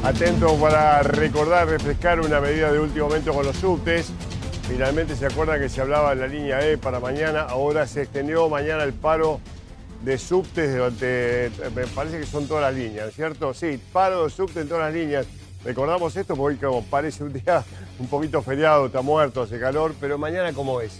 Atento para recordar, refrescar una medida de último momento con los subtes. Finalmente se acuerdan que se hablaba de la línea E para mañana. Ahora se extendió mañana el paro de subtes durante, me parece que son todas las líneas, ¿cierto? Sí, paro de subtes en todas las líneas. Recordamos esto porque hoy como parece un día un poquito feriado, está muerto, hace calor, pero mañana ¿cómo es?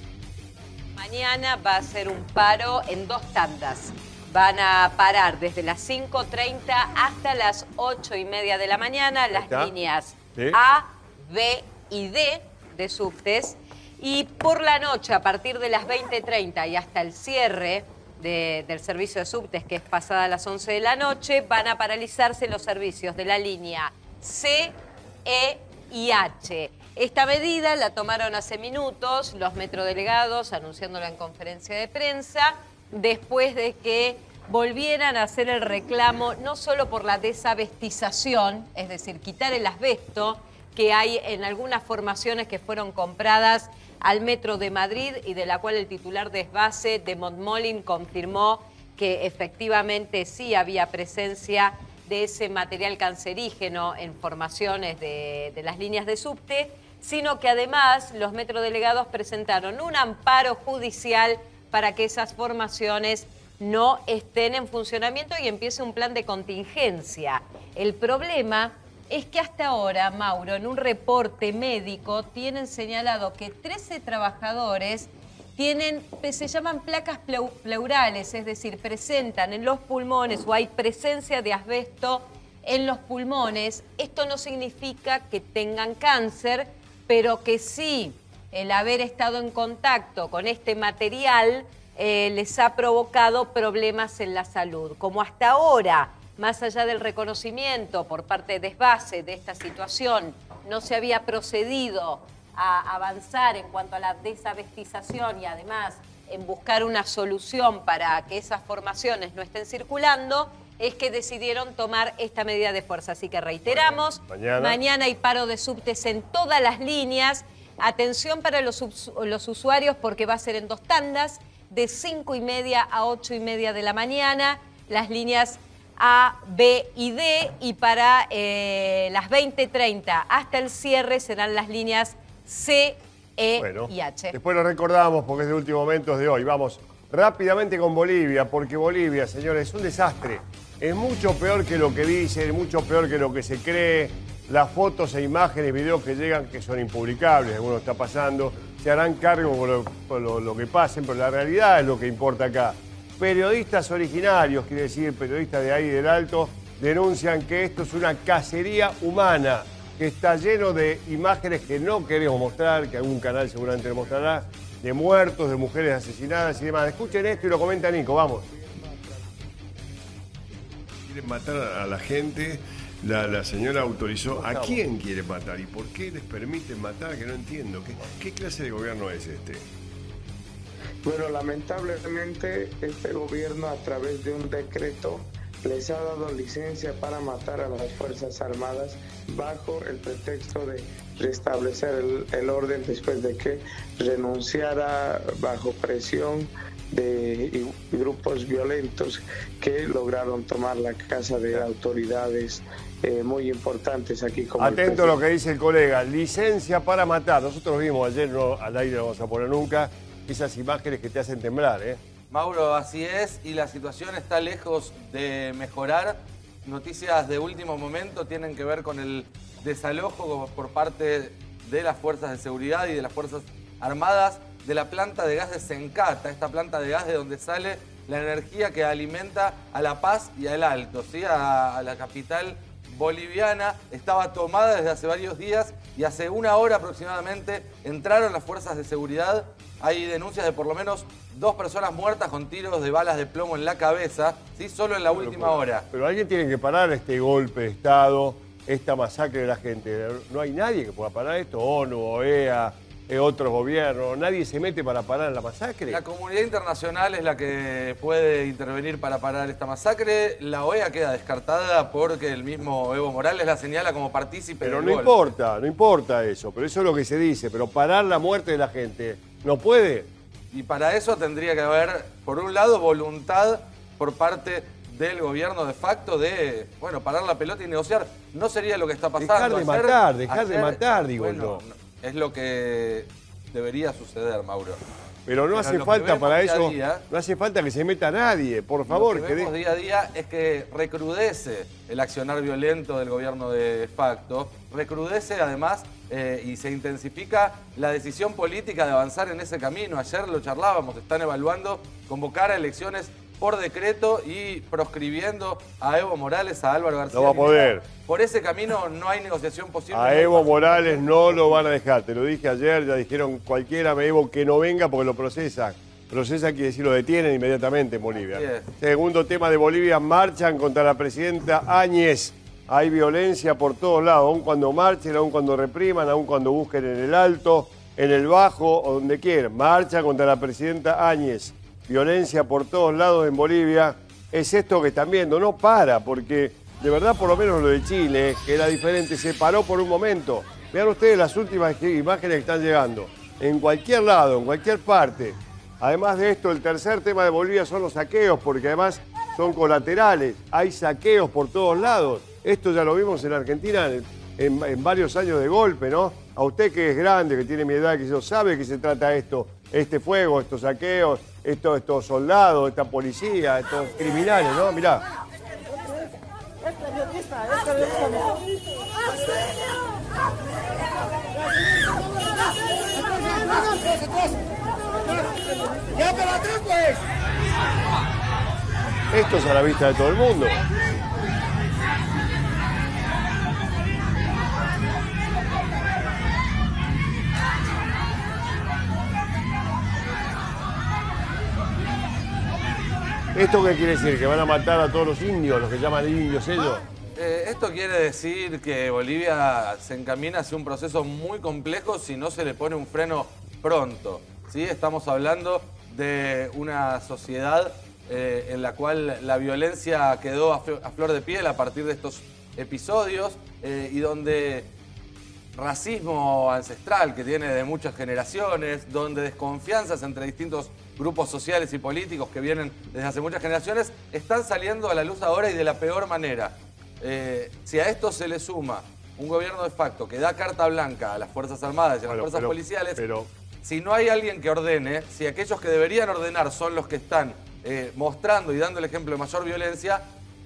Mañana va a ser un paro en 2 tandas. Van a parar desde las 5:30 hasta las 8:30 de la mañana las líneas ¿Sí? A, B y D de subtes. Y por la noche, a partir de las 20:30 y hasta el cierre del servicio de subtes, que es pasada las 11 de la noche, van a paralizarse los servicios de la línea C, E y H. Esta medida la tomaron hace minutos los metrodelegados anunciándola en conferencia de prensa, después de que volvieran a hacer el reclamo no solo por la desabestización, es decir, quitar el asbesto que hay en algunas formaciones que fueron compradas al Metro de Madrid y de la cual el titular de Esbase de Montmolin confirmó que efectivamente sí había presencia de ese material cancerígeno en formaciones de las líneas de subte, sino que además los metrodelegados presentaron un amparo judicial para que esas formaciones no estén en funcionamiento y empiece un plan de contingencia. El problema es que hasta ahora, Mauro, en un reporte médico tienen señalado que 13 trabajadores se llaman placas pleurales, es decir, presentan en los pulmones o hay presencia de asbesto en los pulmones. Esto no significa que tengan cáncer, pero que sí el haber estado en contacto con este material les ha provocado problemas en la salud. Como hasta ahora, más allá del reconocimiento por parte de Esbase de esta situación, no se había procedido a avanzar en cuanto a la desabestización y además en buscar una solución para que esas formaciones no estén circulando, es que decidieron tomar esta medida de fuerza. Así que reiteramos, mañana hay paro de subtes en todas las líneas. Atención para los usuarios porque va a ser en 2 tandas, de 5:30 a 8:30 de la mañana, las líneas A, B y D, y para las 20:30 hasta el cierre serán las líneas C, E y H. Después lo recordamos porque es de último momento, es de hoy. Vamos rápidamente con Bolivia, porque Bolivia, señores, es un desastre. Es mucho peor que lo que dicen, mucho peor que lo que se cree. Las fotos e imágenes, videos que llegan que son impublicables, alguno está pasando, se harán cargo por lo que pasen, pero la realidad es lo que importa acá. Periodistas originarios, quiere decir periodistas de ahí del Alto, denuncian que esto es una cacería humana, que está lleno de imágenes que no queremos mostrar, que algún canal seguramente lo mostrará, de muertos, de mujeres asesinadas y demás. Escuchen esto y lo comenta Nico, vamos. Quieren matar a la gente, la señora autorizó. ¿A quién quiere matar y por qué les permiten matar? Que no entiendo. ¿Qué clase de gobierno es este? Bueno, lamentablemente este gobierno a través de un decreto les ha dado licencia para matar a las Fuerzas Armadas bajo el pretexto de restablecer el orden después de que renunciara bajo presión de grupos violentos que lograron tomar la casa de autoridades muy importantes aquí. Como atento a lo que dice el colega, licencia para matar. Nosotros vimos ayer, no al aire no vamos a poner nunca, esas imágenes que te hacen temblar, ¿eh? Mauro, así es, y la situación está lejos de mejorar. Noticias de último momento tienen que ver con el desalojo por parte de las fuerzas de seguridad y de las Fuerzas Armadas de la planta de gas de Sencata, esta planta de gas de donde sale la energía que alimenta a La Paz y a El Alto, ¿sí? a la capital boliviana. Estaba tomada desde hace varios días y hace 1 hora aproximadamente entraron las fuerzas de seguridad. Hay denuncias de por lo menos 2 personas muertas con tiros de balas de plomo en la cabeza, ¿sí? Solo en la última hora. Pero alguien tiene que parar este golpe de Estado, esta masacre de la gente. No hay nadie que pueda parar esto, ONU, OEA, otros gobiernos, nadie se mete para parar la masacre. La comunidad internacional es la que puede intervenir para parar esta masacre. La OEA queda descartada porque el mismo Evo Morales la señala como partícipe Pero del no golpe. importa, no importa eso, pero eso es lo que se dice, pero parar la muerte de la gente, ¿no puede? Y para eso tendría que haber, por un lado, voluntad por parte del gobierno de facto de, bueno, parar la pelota y negociar. No sería lo que está pasando. Dejar de matar, digo bueno, yo. Es lo que debería suceder, Mauro. Pero no hace falta para eso, no hace falta que se meta nadie, por favor. Lo que vemos día a día es que recrudece el accionar violento del gobierno de facto, recrudece además y se intensifica la decisión política de avanzar en ese camino. Ayer lo charlábamos, están evaluando convocar a elecciones por decreto y proscribiendo a Evo Morales, a Álvaro García. No va a poder. Por ese camino no hay negociación posible. A Evo Morales no lo van a dejar, te lo dije ayer, ya dijeron cualquiera, Evo, que no venga porque lo procesan. Procesan quiere decir lo detienen inmediatamente en Bolivia. Segundo tema de Bolivia, marchan contra la presidenta Áñez. Hay violencia por todos lados, aun cuando marchen, aun cuando repriman, aun cuando busquen en el alto, en el bajo o donde quieran. Marchan contra la presidenta Áñez. Violencia por todos lados en Bolivia. Es esto que están viendo, no para, porque de verdad por lo menos lo de Chile, que era diferente, se paró por un momento. Vean ustedes las últimas imágenes que están llegando. En cualquier lado, en cualquier parte. Además de esto, el tercer tema de Bolivia son los saqueos, porque además son colaterales. Hay saqueos por todos lados. Esto ya lo vimos en Argentina en varios años de golpe, ¿no? A usted que es grande, que tiene mi edad, que sabe que se trata esto, este fuego, estos saqueos, estos soldados, esta policía, estos criminales, ¿no? Mirá. Esto es a la vista de todo el mundo. ¿Esto qué quiere decir? ¿Que van a matar a todos los indios, los que llaman indios ellos? Esto quiere decir que Bolivia se encamina hacia un proceso muy complejo si no se le pone un freno pronto. ¿Sí? Estamos hablando de una sociedad en la cual la violencia quedó a flor de piel a partir de estos episodios y donde racismo ancestral que tiene de muchas generaciones, donde desconfianzas entre distintos grupos sociales y políticos que vienen desde hace muchas generaciones, están saliendo a la luz ahora y de la peor manera. Si a esto se le suma un gobierno de facto que da carta blanca a las Fuerzas Armadas y a las fuerzas policiales, si no hay alguien que ordene, si aquellos que deberían ordenar son los que están mostrando y dando el ejemplo de mayor violencia,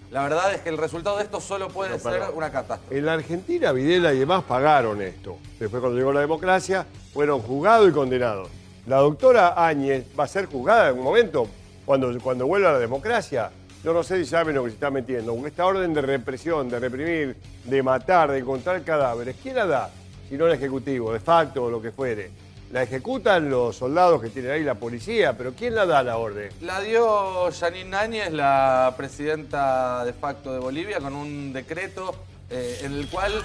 la verdad es que el resultado de esto solo puede ser una catástrofe. En la Argentina, Videla y demás pagaron esto. Después, cuando llegó la democracia, fueron juzgados y condenados. La doctora Áñez va a ser juzgada en un momento, cuando vuelva la democracia. Yo no sé si saben lo que se está metiendo. Con esta orden de represión, de reprimir, de matar, de encontrar cadáveres, ¿quién la da? Si no el Ejecutivo, de facto o lo que fuere. La ejecutan los soldados que tienen ahí, la policía, pero ¿quién la da la orden? La dio Yanine Áñez, la presidenta de facto de Bolivia, con un decreto en el cual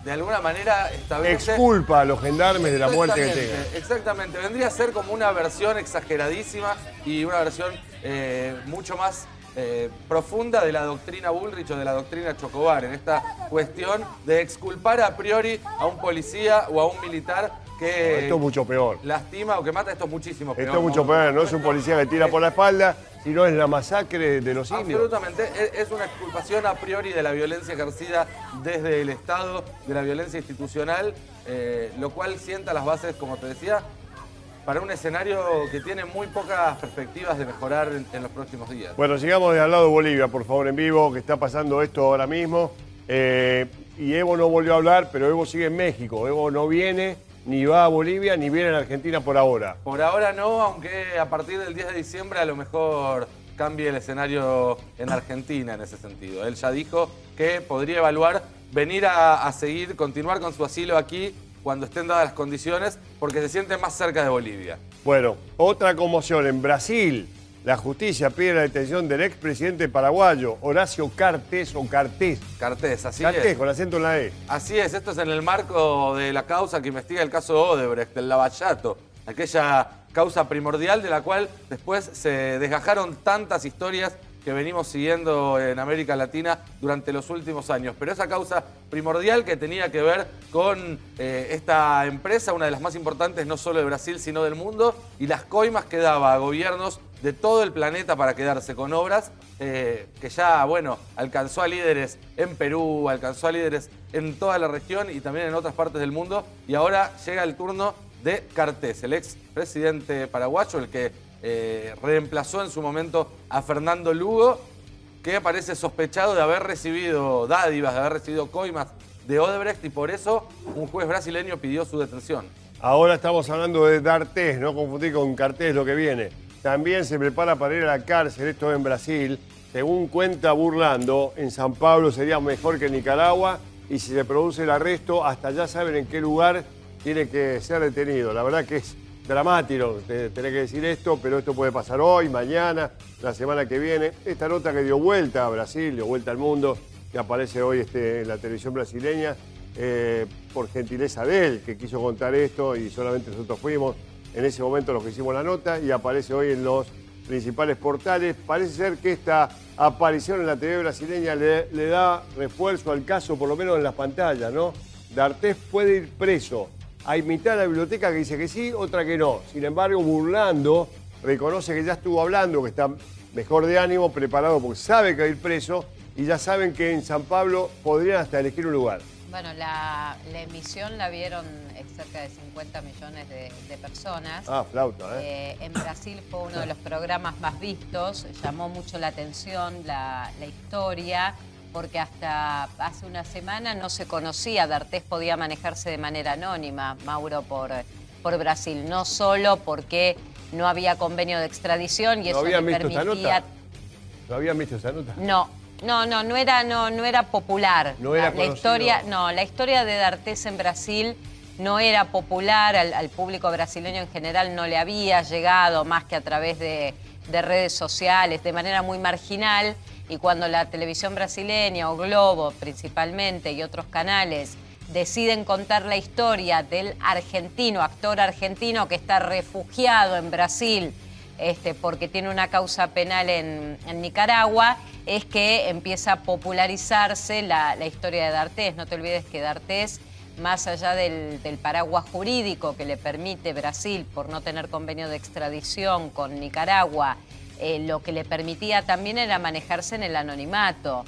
de alguna manera establece... Exculpa a los gendarmes de la muerte que tengan. Exactamente, vendría a ser como una versión exageradísima y una versión mucho más profunda de la doctrina Bullrich o de la doctrina Chocobar, en esta cuestión de exculpar a priori a un policía o a un militar que esto es mucho peor. Lastima o que mata. Esto es muchísimo peor. Esto es mucho peor, no es un policía que tira por la espalda, sino es la masacre de los indios. Absolutamente, es una exculpación a priori de la violencia ejercida desde el Estado, de la violencia institucional, lo cual sienta las bases, como te decía, para un escenario que tiene muy pocas perspectivas de mejorar en los próximos días. Bueno, sigamos de al lado de Bolivia, por favor, en vivo, que está pasando esto ahora mismo. Y Evo no volvió a hablar, pero Evo sigue en México. Evo no viene, ni va a Bolivia, ni viene a la Argentina por ahora. Por ahora no, aunque a partir del 10 de diciembre a lo mejor cambie el escenario en Argentina en ese sentido. Él ya dijo que podría evaluar venir a seguir, continuar con su asilo aquí cuando estén dadas las condiciones, porque se siente más cerca de Bolivia. Bueno, otra conmoción en Brasil. La justicia pide la detención del expresidente paraguayo, Horacio Cartes o Cartés. Cartés, así es. Cartés, con acento en la E. Así es, esto es en el marco de la causa que investiga el caso Odebrecht, el Lavallato, aquella causa primordial de la cual después se desgajaron tantas historias que venimos siguiendo en América Latina durante los últimos años. Pero esa causa primordial que tenía que ver con esta empresa, una de las más importantes no solo de Brasil, sino del mundo, y las coimas que daba a gobiernos de todo el planeta para quedarse con obras que ya, bueno, alcanzó a líderes en Perú, alcanzó a líderes en toda la región y también en otras partes del mundo. Y ahora llega el turno de Cartés, el ex presidente paraguayo, el que reemplazó en su momento a Fernando Lugo, que parece sospechado de haber recibido dádivas, de haber recibido coimas de Odebrecht, y por eso un juez brasileño pidió su detención. Ahora estamos hablando de D'Artés, no confundir con Cartés lo que viene. También se prepara para ir a la cárcel, esto en Brasil. Según cuenta Burlando, en San Pablo sería mejor que en Nicaragua, y si se produce el arresto, hasta ya saben en qué lugar tiene que ser detenido. La verdad que es dramático tener que decir esto, pero esto puede pasar hoy, mañana, la semana que viene. Esta nota que dio vuelta a Brasil, dio vuelta al mundo, que aparece hoy en la televisión brasileña, por gentileza de él, que quiso contar esto y solamente nosotros fuimos en ese momento los que hicimos la nota, y aparece hoy en los principales portales. Parece ser que esta aparición en la TV brasileña le da refuerzo al caso, por lo menos en las pantallas, ¿no? D'Artés puede ir preso. Hay mitad de la biblioteca que dice que sí, otra que no. Sin embargo, Burlando reconoce que ya estuvo hablando, que está mejor de ánimo, preparado, porque sabe que va a ir preso, y ya saben que en San Pablo podrían hasta elegir un lugar. Bueno, la emisión la vieron cerca de 50 millones de personas. Ah, flauta, En Brasil fue uno de los programas más vistos, llamó mucho la atención la historia, porque hasta hace una semana no se conocía, D'Artés podía manejarse de manera anónima, Mauro, por Brasil, no solo porque no había convenio de extradición y eso le permitía... ¿No habían visto esa nota? No era popular. No era la historia de D'Artés en Brasil no era popular, al público brasileño en general no le había llegado más que a través de redes sociales, de manera muy marginal, y cuando la televisión brasileña o Globo principalmente y otros canales deciden contar la historia del actor argentino que está refugiado en Brasil, porque tiene una causa penal en Nicaragua, es que empieza a popularizarse la historia de D'Artés. No te olvides que D'Artés, más allá del paraguas jurídico que le permite Brasil por no tener convenio de extradición con Nicaragua, lo que le permitía también era manejarse en el anonimato,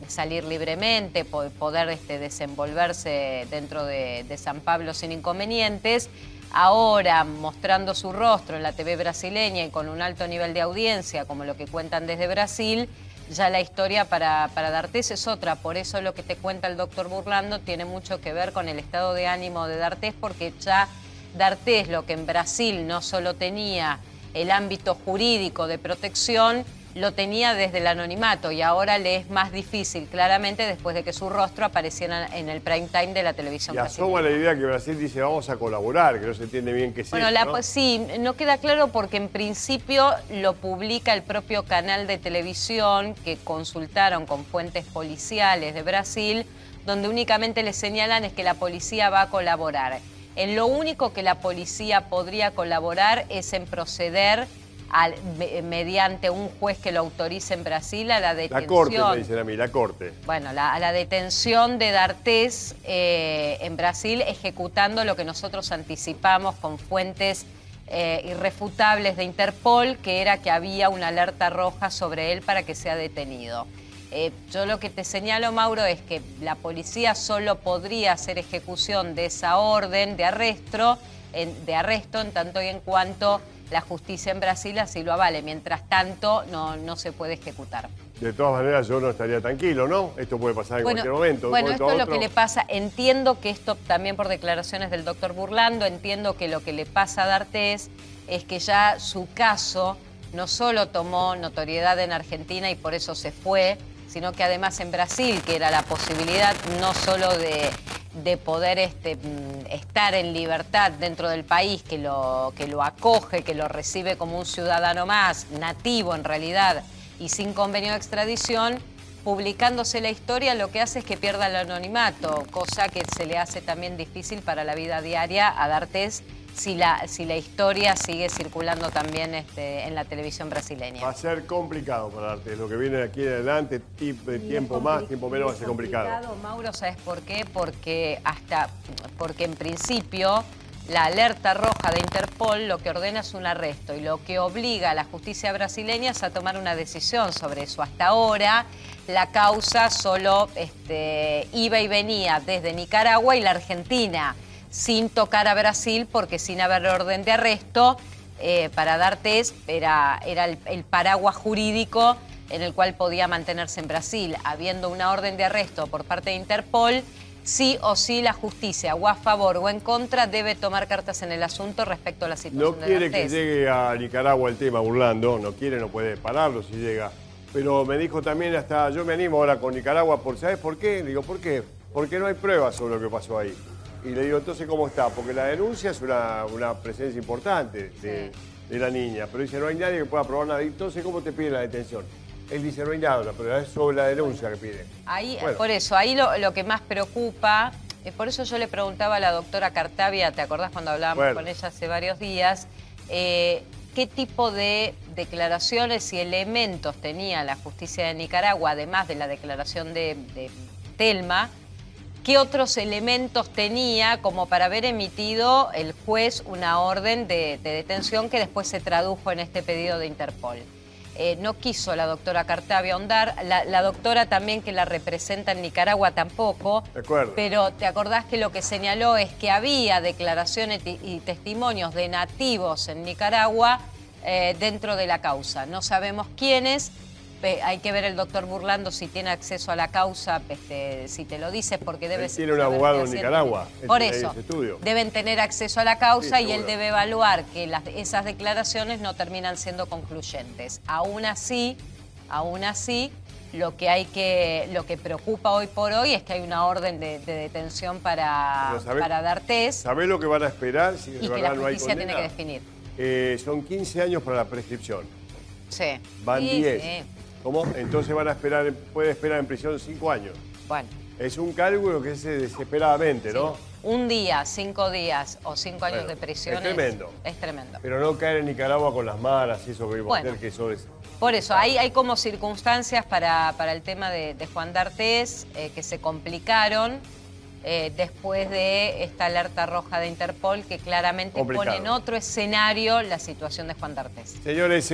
salir libremente, poder desenvolverse dentro de San Pablo sin inconvenientes. Ahora, mostrando su rostro en la TV brasileña y con un alto nivel de audiencia, como lo que cuentan desde Brasil, ya la historia para D'Artés es otra. Por eso lo que te cuenta el doctor Burlando tiene mucho que ver con el estado de ánimo de D'Artés, porque ya D'Artés, lo que en Brasil no solo tenía el ámbito jurídico de protección, lo tenía desde el anonimato, y ahora le es más difícil, claramente, después de que su rostro apareciera en el prime time de la televisión brasileña. Y asoma la idea que Brasil dice vamos a colaborar, que no se entiende bien qué es bueno, eso, ¿no? Sí, no queda claro porque en principio lo publica el propio canal de televisión que consultaron con fuentes policiales de Brasil, donde únicamente le señalan es que la policía va a colaborar. En lo único que la policía podría colaborar es en proceder mediante un juez que lo autorice en Brasil a la detención. La corte, me dicen a mí, la corte. Bueno, a la detención de D'Artés en Brasil, ejecutando lo que nosotros anticipamos con fuentes irrefutables de Interpol, que era que había una alerta roja sobre él para que sea detenido. Yo lo que te señalo, Mauro, es que la policía solo podría hacer ejecución de esa orden de arresto en tanto y en cuanto la justicia en Brasil así lo avale. Mientras tanto, no se puede ejecutar. De todas maneras, yo no estaría tranquilo, ¿no? Esto puede pasar en cualquier momento. Bueno, esto es lo que le pasa. Entiendo que esto, también por declaraciones del doctor Burlando, entiendo que lo que le pasa a D'Artés es que ya su caso no solo tomó notoriedad en Argentina y por eso se fue, sino que además en Brasil, que era la posibilidad no solo de poder estar en libertad dentro del país, que lo acoge, que lo recibe como un ciudadano más, nativo en realidad, y sin convenio de extradición, publicándose la historia lo que hace es que pierda el anonimato, cosa que se le hace también difícil para la vida diaria a D'Artés si la historia sigue circulando también en la televisión brasileña. Va a ser complicado para D'Artés. Lo que viene de aquí en adelante, tiempo más, tiempo menos, va a ser complicado. Mauro, ¿sabes por qué? Porque en principio la alerta roja de Interpol lo que ordena es un arresto y lo que obliga a la justicia brasileña es a tomar una decisión sobre eso. Hasta ahora la causa solo iba y venía desde Nicaragua y la Argentina, sin tocar a Brasil, porque sin haber orden de arresto, para D'Artés era el paraguas jurídico en el cual podía mantenerse en Brasil. Habiendo una orden de arresto por parte de Interpol, sí o sí la justicia, o a favor o en contra, debe tomar cartas en el asunto respecto a la situación de No quiere D'Artés. que llegue a Nicaragua el tema burlando, no quiere, no puede pararlo si llega. Pero me dijo también hasta, yo me animo ahora con Nicaragua, ¿sabes por qué? Digo, ¿por qué? Porque no hay pruebas sobre lo que pasó ahí. Y le digo, entonces, ¿cómo está? Porque la denuncia es una presencia importante de la niña. Pero dice, no hay nadie que pueda probar nada. Entonces, ¿cómo te pide la detención? Él dice, no hay nada, pero es sobre la denuncia que pide. Ahí, Bueno. por eso, ahí lo que más preocupa, por eso yo le preguntaba a la doctora Cartavia, ¿te acordás cuando hablábamos con ella hace varios días? ¿Qué tipo de declaraciones y elementos tenía la justicia de Nicaragua, además de la declaración de Telma? ¿Qué otros elementos tenía como para haber emitido el juez una orden de detención que después se tradujo en este pedido de Interpol? No quiso la doctora Cartavia ahondar, la doctora también que la representa en Nicaragua tampoco, pero te acordás que lo que señaló es que había declaraciones y testimonios de nativos en Nicaragua dentro de la causa. No sabemos quiénes, hay que ver el doctor Burlando si tiene acceso a la causa, si te lo dices, porque debe ser. Tiene un abogado en Nicaragua. Por eso, deben tener acceso a la causa y él debe evaluar que esas declaraciones no terminan siendo concluyentes. Aún así, lo que preocupa hoy por hoy es que hay una orden de detención para D'Artés. ¿Sabés lo que van a esperar? Si y que la justicia tiene que definir. Son 15 años para la prescripción. Sí. Van 10. Sí. ¿Cómo? Entonces puede esperar en prisión 5 años. Bueno. Es un cálculo que es desesperadamente, ¿no? Un día, 5 días o 5 años de prisión es tremendo. Es tremendo. Pero no caer en Nicaragua con las malas y eso que vimos ayer, que eso es... Por eso, hay como circunstancias para el tema de Juan D'Artés que se complicaron después de esta alerta roja de Interpol que claramente pone en otro escenario la situación de Juan D'Artés. Señores,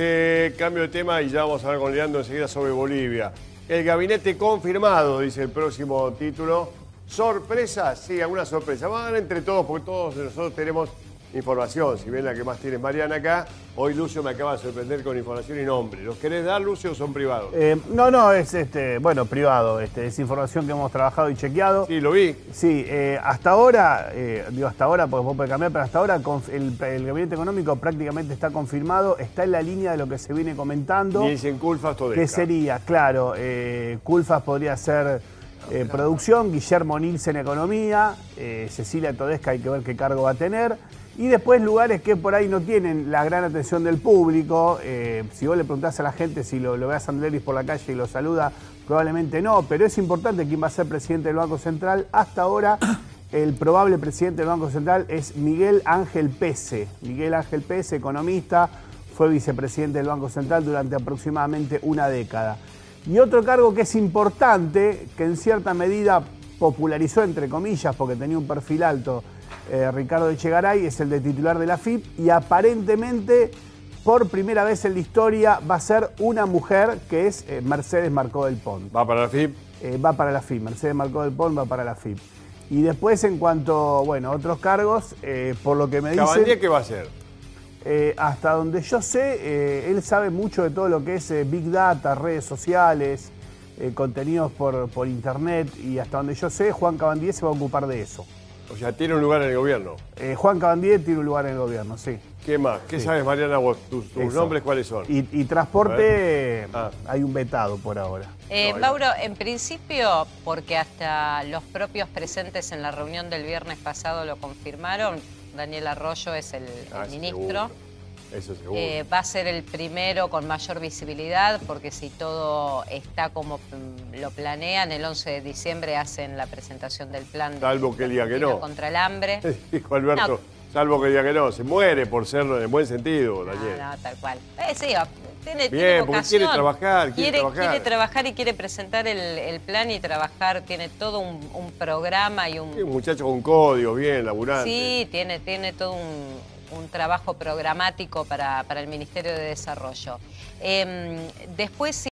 cambio de tema y ya vamos a hablar con Leandro enseguida sobre Bolivia. El gabinete confirmado, dice el próximo título. ¿Sorpresa? Sí, alguna sorpresa. Vamos a dar entre todos, porque todos nosotros tenemos información. Si ven la que más tiene Mariana acá, hoy Lucio me acaba de sorprender con información y nombre. ¿Los querés dar, Lucio, o son privados? No, es privado. Es información que hemos trabajado y chequeado. Sí, lo vi. Sí, hasta ahora, hasta ahora, porque vos podés cambiar, pero hasta ahora el gabinete económico prácticamente está confirmado, está en la línea de lo que se viene comentando. Y dicen Culfas Todesca. Que sería, claro, Culfas podría ser producción, Guillermo Nielsen economía, Cecilia Todesca hay que ver qué cargo va a tener. Y después lugares que por ahí no tienen la gran atención del público. Si vos le preguntás a la gente si lo ve a Sandleris por la calle y lo saluda, probablemente no. Pero es importante quién va a ser presidente del Banco Central. Hasta ahora, el probable presidente del Banco Central es Miguel Ángel Pese. Miguel Ángel Pese, economista, fue vicepresidente del Banco Central durante aproximadamente una década. Y otro cargo que es importante, que en cierta medida popularizó, entre comillas, porque tenía un perfil alto, Ricardo Echegaray, es el de titular de la AFIP y aparentemente por primera vez en la historia va a ser una mujer que es Mercedes Marcó del Pont. ¿Va para la AFIP? Va para la AFIP, Mercedes Marcó del Pont va para la AFIP. Y después en cuanto, a otros cargos, por lo que me dicen... ¿Cabandier qué va a hacer? Hasta donde yo sé, él sabe mucho de todo lo que es Big Data, redes sociales, contenidos por internet y hasta donde yo sé, Juan Cabandier se va a ocupar de eso. O sea, tiene un lugar en el gobierno. Juan Cabandier tiene un lugar en el gobierno, sí. ¿Qué más? ¿Qué sabes, Mariana, vos? ¿Tus nombres cuáles son? Y transporte, hay un vetado por ahora. Mauro, en principio, porque hasta los propios presentes en la reunión del viernes pasado lo confirmaron, Daniel Arroyo es el ministro. Seguro. Eso seguro. Va a ser el primero con mayor visibilidad, porque si todo está como lo planean, el 11 de diciembre hacen la presentación del plan salvo que diga que no. Contra el hambre. Dijo Alberto, no. Salvo que diga que no, se muere por serlo en el buen sentido, Daniel. No, tal cual. Sí, tiene Bien, porque vocación. quiere trabajar, Quiere trabajar y quiere presentar el plan y trabajar. Tiene todo un programa y un... Sí, un muchacho con código, bien, laburante. Sí, tiene todo un trabajo programático para el Ministerio de Desarrollo. Después...